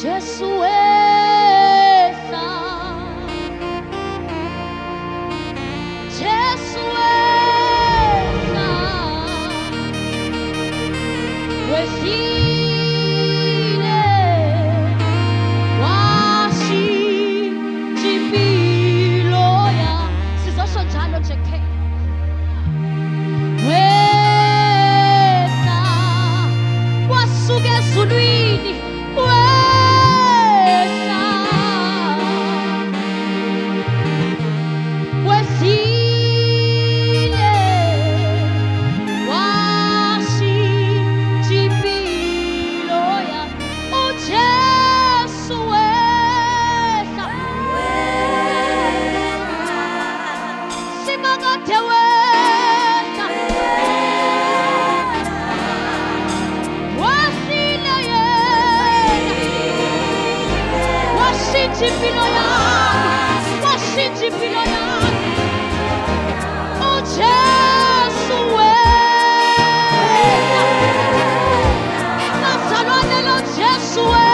Jesu weza, Jesu weza, wezile washijibiloya sizosho njalo nje ke weza wasuka ezulwini weza wezile washijibiloya uJesu weza simakade weza wasile yena washijibiloya washijibiloya uJesu weza nazalwane lo Jesu weza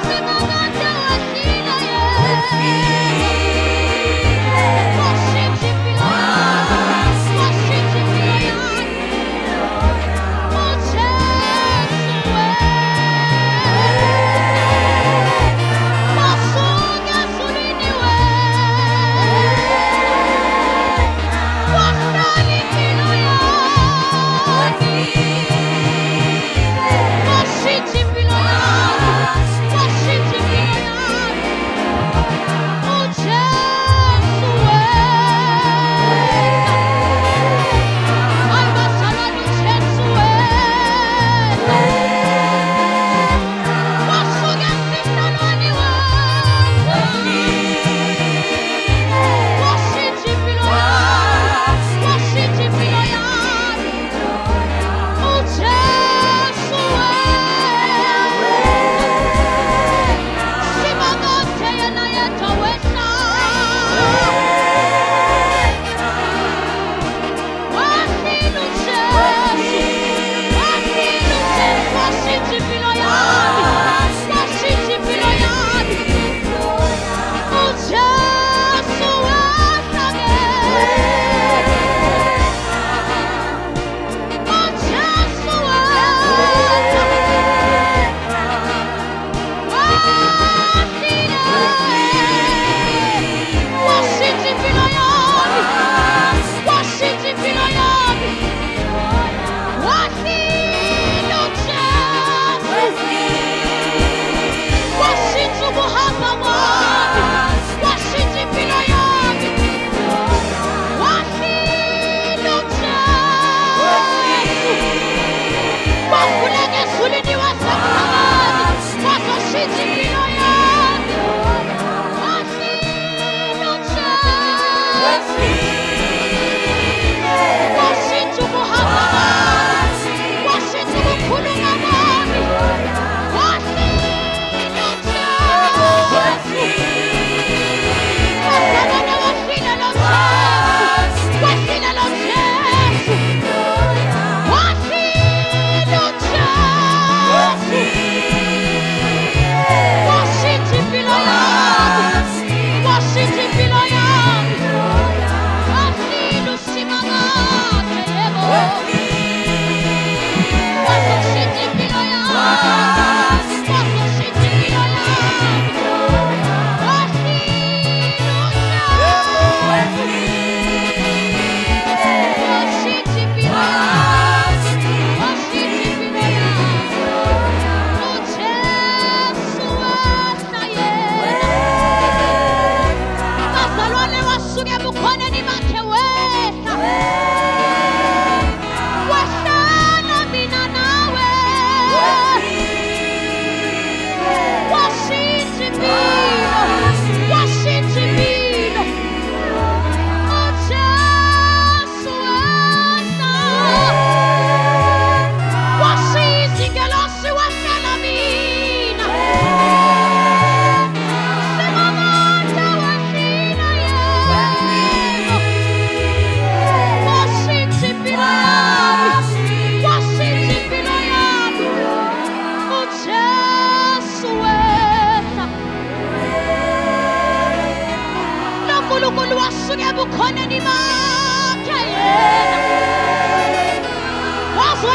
simakade wasile yena washijibiloya washijibiloya uJesu weza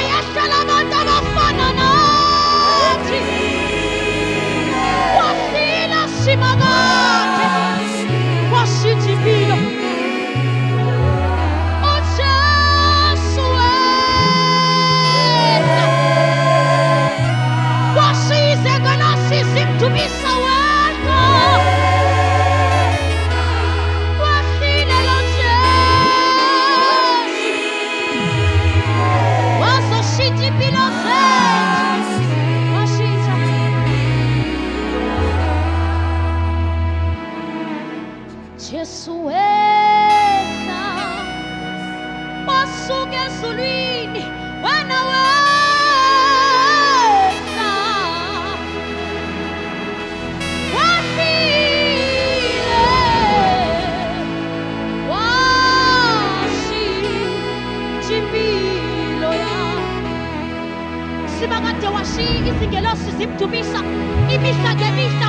wayehlela abantu abafana nathi. Wasila simakade, wasithi impilo. uJesu wena, wasize ngalasizi mdumisa wena. Wasile lo Jesu, wazoshintsha impilo zethu. Washintsha. Jesu wena, wasuka ezulwini, wena wena, wafile, washintsha impilo yami. Simakade washiya izingelosi zimdumisa imihla ngemihla.